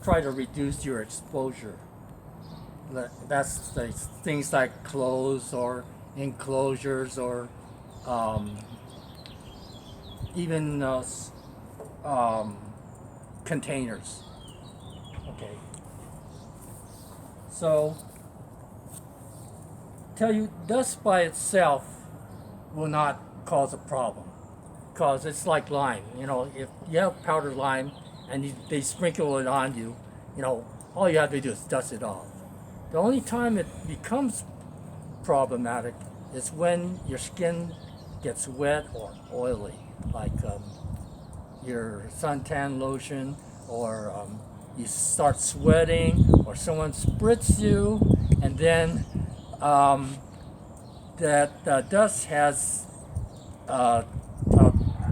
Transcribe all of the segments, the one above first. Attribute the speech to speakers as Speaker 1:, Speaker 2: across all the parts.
Speaker 1: try to reduce your exposure. That's the things like clothes or enclosures or um, even um, containers. Okay. So, tell you, dust by itself will not cause a problem, because it's like lime. You know, if you have powdered lime and they sprinkle it on you, you know, all you have to do is dust it off. The only time it becomes problematic is when your skin gets wet or oily, like your suntan lotion, or you start sweating, or someone spritz you, and then um, that dust has a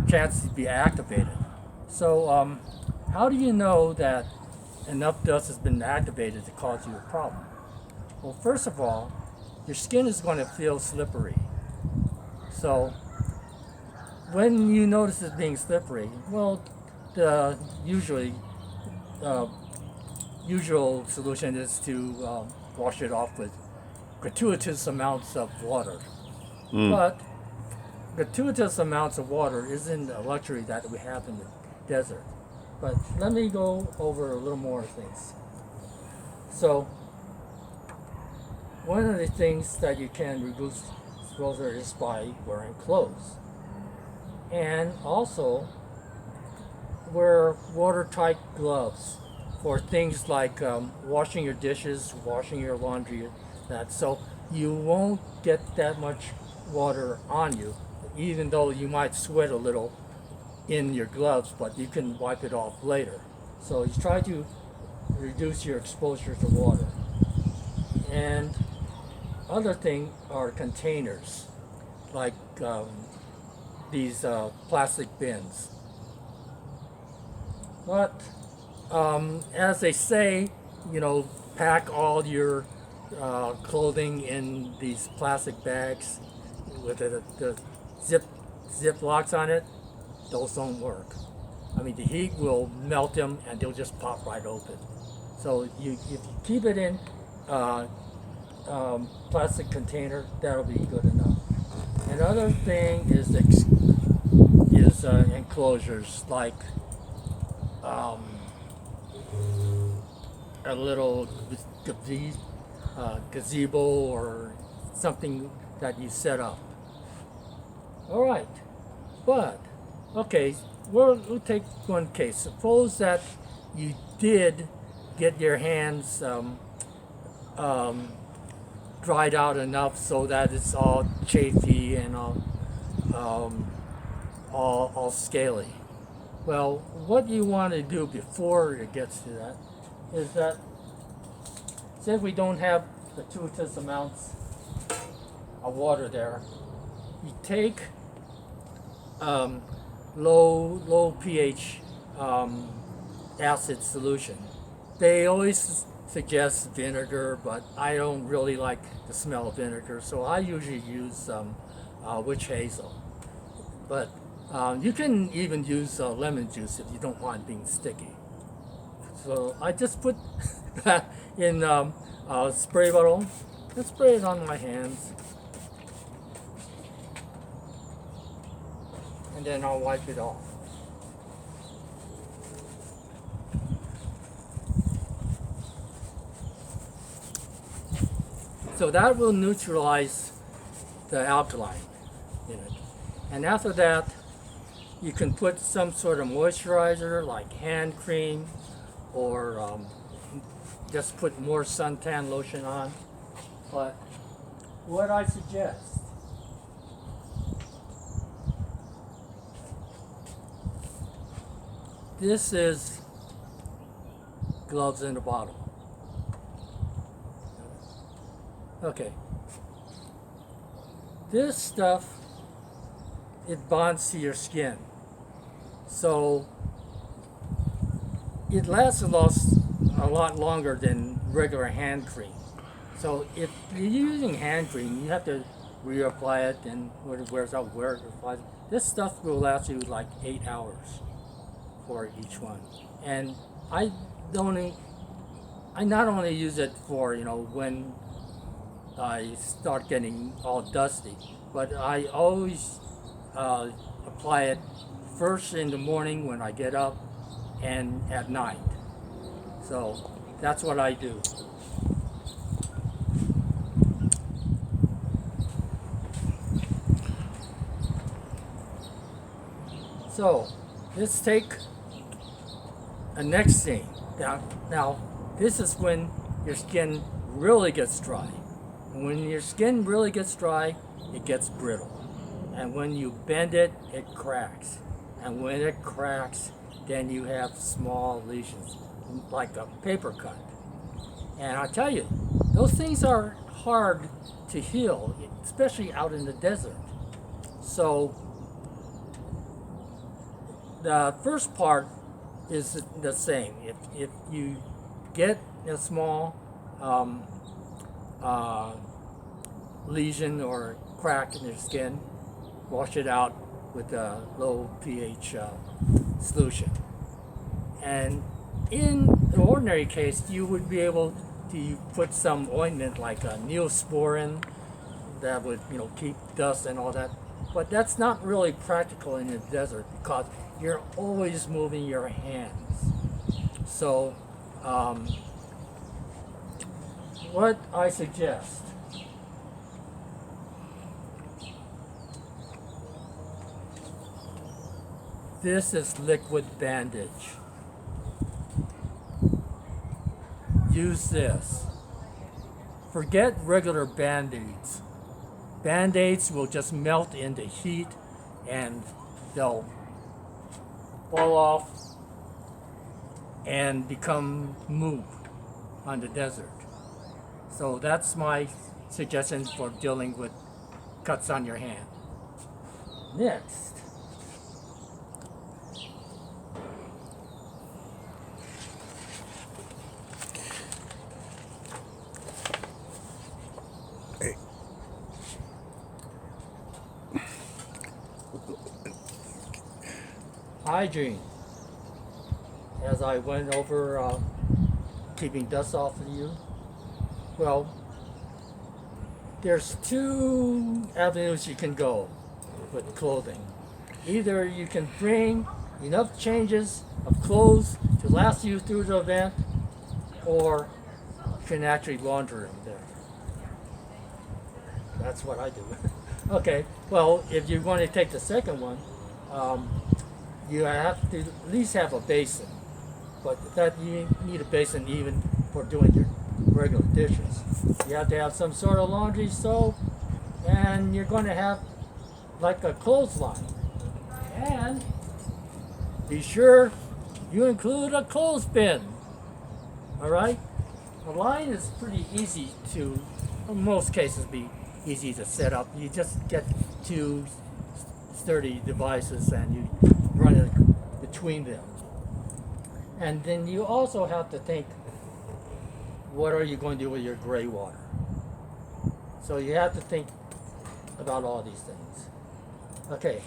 Speaker 1: chance to be activated. So, how do you know that enough dust has been activated to cause you a problem? Well, first of all, your skin is going to feel slippery. So, when you notice it being slippery, well, the uh, usual solution is to wash it off with gratuitous amounts of water.
Speaker 2: Mm.
Speaker 1: But gratuitous amounts of water isn't a luxury that we have in the desert. But let me go over a little more things. So, one of the things that you can reduce exposure is by wearing clothes. And also, wear watertight gloves for things like washing your dishes, washing your laundry, that so you won't get that much water on you, even though you might sweat a little in your gloves, but you can wipe it off later. So you try to reduce your exposure to water. And other thing are containers, like these plastic bins. But as they say, you know, pack all your clothing in these plastic bags with the zip locks on it. Those don't work. I mean, the heat will melt them and they'll just pop right open. So if you keep it in plastic container, that'll be good enough. Another thing is enclosures, like um, a little gazebo or something that you set up. All right, but okay, we'll take one case. Suppose that you did get your hands um, dried out enough so that it's all chafy and um, all scaly. Well, what you want to do before it gets to that is that, say we don't have gratuitous amounts of water there, you take low pH acid solution. They always suggest vinegar, but I don't really like the smell of vinegar, so I usually use witch hazel. But you can even use lemon juice if you don't want being sticky. So I just put that in a spray bottle and spray it on my hands, and then I'll wipe it off. So that will neutralize the alkaline in it. And after that, you can put some sort of moisturizer like hand cream, or just put more suntan lotion on. But what I suggest, this is gloves in a bottle. Okay. This stuff, it bonds to your skin. So it lasts a lot longer than regular hand cream. So if you're using hand cream, you have to reapply it, and when it wears out, wear it, apply it. This stuff will last you like 8 hours for each one. And I I not only use it for, when I start getting all dusty, but I always apply it first in the morning when I get up and at night. So that's what I do. So let's take a next thing. Now this is when your skin really gets dry. And when your skin really gets dry, it gets brittle. And when you bend it, it cracks. And when it cracks, then you have small lesions, like a paper cut. And I tell you, those things are hard to heal, especially out in the desert. So the first part is the same. If you get a small lesion or crack in your skin, wash it out with a low pH solution. And in the ordinary case, you would be able to put some ointment like a neosporin that would, keep dust and all that. But that's not really practical in the desert because you're always moving your hands. So, what I suggest, this is liquid bandage. Use this. Forget regular band-aids. Band-aids will just melt in the heat and they'll fall off and become move on the desert. So that's my suggestion for dealing with cuts on your hand. Next, hygiene. As I went over keeping dust off of you, well, there's two avenues you can go with clothing. Either you can bring enough changes of clothes to last you through the event, or you can actually launder them there. That's what I do. Okay, well, if you want to take the second one, you have to at least have a basin. But that you need a basin even for doing your regular dishes. You have to have some sort of laundry soap, and you're going to have like a clothesline. And be sure you include a clothespin. All right? A line is pretty easy to, in most cases, be easy to set up. You just get two sturdy devices and you run it between them. And then you also have to think, what are you going to do with your gray water? So you have to think about all these things. Okay,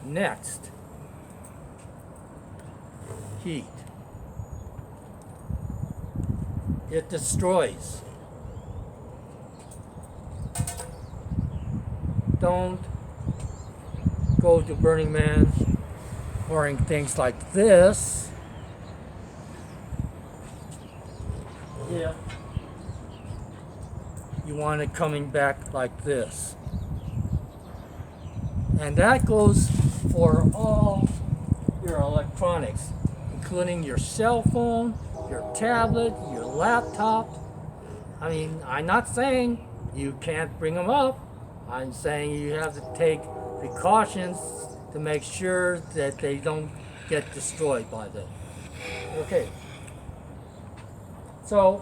Speaker 1: next, heat. It destroys. Don't go to Burning Man wearing things like this. Yeah. You want it coming back like this. And that goes for all your electronics, including your cell phone, your tablet, your laptop. I mean, I'm not saying you can't bring them up. I'm saying you have to take precautions to make sure that they don't get destroyed by them. Okay. So,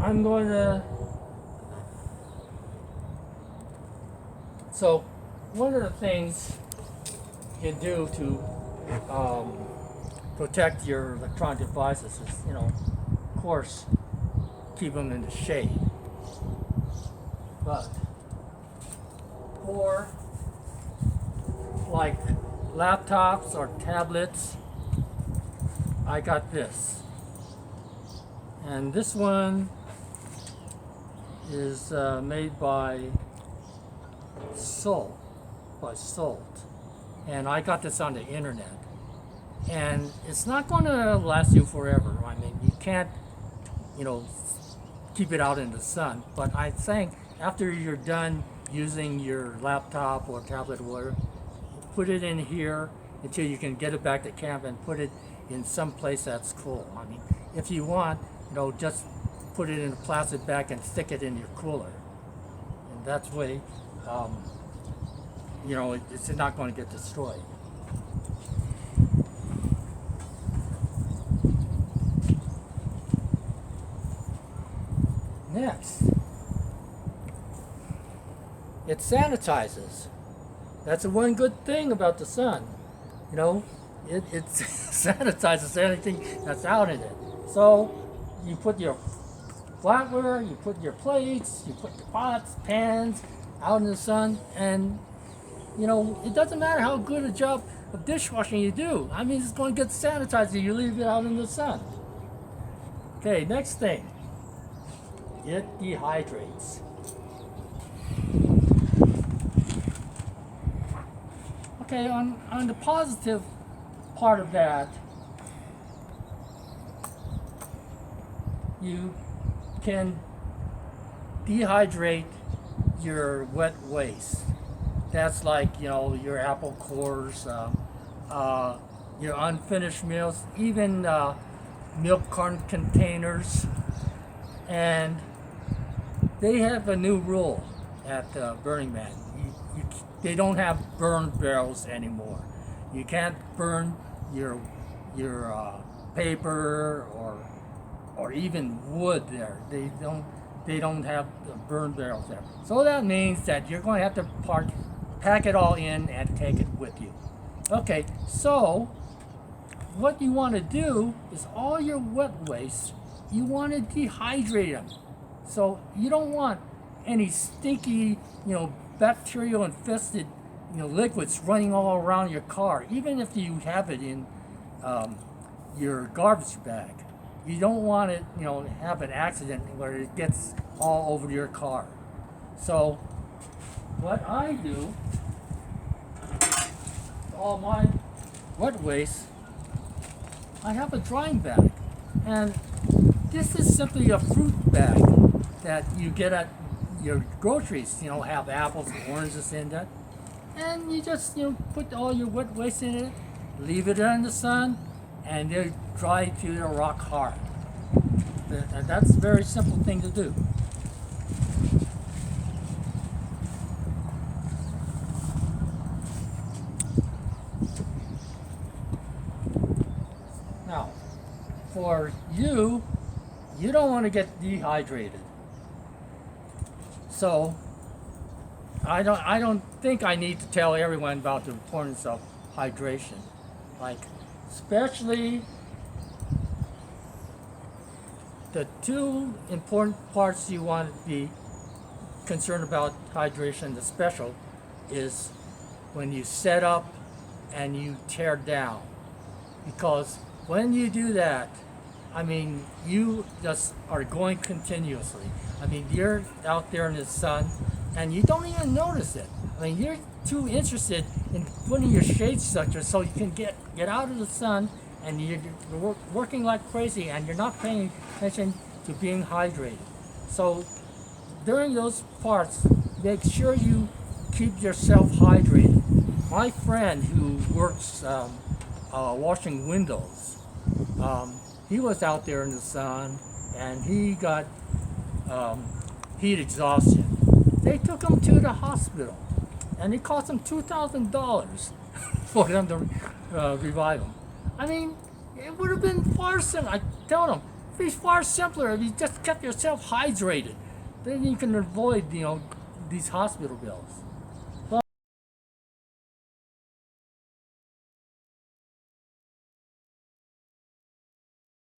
Speaker 1: I'm going to, so one of the things you do to protect your electronic devices is, of course, keep them in the shade. But for like laptops or tablets, I got this. And this one is made by Salt. And I got this on the internet. And it's not going to last you forever. I mean, you can't, keep it out in the sun. But I think after you're done using your laptop or tablet or whatever, put it in here until you can get it back to camp and put it in some place that's cool. I mean, if you want, just put it in a plastic bag and stick it in your cooler. And that's way, it's not going to get destroyed. Next, it sanitizes. That's the one good thing about the sun. It sanitizes anything that's out in it. So you put your flatware, you put your plates, you put your pots, pans out in the sun, and it doesn't matter how good a job of dishwashing you do. I mean, it's going to get sanitized if you leave it out in the sun. Okay, next thing. It dehydrates. Okay, on the positive part of that, you can dehydrate your wet waste. That's like, your apple cores, your unfinished meals, even milk carton containers. And they have a new rule at Burning Man. They don't have burn barrels anymore. You can't burn your paper or even wood there. They don't have the burn barrels there. So that means that you're going to have to pack it all in and take it with you. Okay, so what you want to do is all your wet waste, you want to dehydrate them. So you don't want any stinky, bacterial infested, liquids running all around your car, even if you have it in your garbage bag. You don't want it, have an accident where it gets all over your car. So what I do, all my wet waste, I have a drying bag. And this is simply a fruit bag that you get at your groceries, have apples and oranges in that. And you just, put all your wet waste in it, leave it in the sun, and they dry to the rock hard. And that's a very simple thing to do. Now, for you don't want to get dehydrated. So I don't think I need to tell everyone about the importance of hydration. Like, especially the two important parts you want to be concerned about hydration, the special, is when you set up and you tear down. Because when you do that, I mean, you just are going continuously. I mean, you're out there in the sun and you don't even notice it. I mean, you're too interested in putting your shade structure so you can get out of the sun, and you're working like crazy and you're not paying attention to being hydrated. So during those parts, make sure you keep yourself hydrated. My friend who works washing windows, he was out there in the sun and he got heat exhaustion. They took him to the hospital and it cost him $2,000 for them to revive him. I mean, it would have been far simpler. I told him, it'd be far simpler if you just kept yourself hydrated. Then you can avoid, these hospital bills.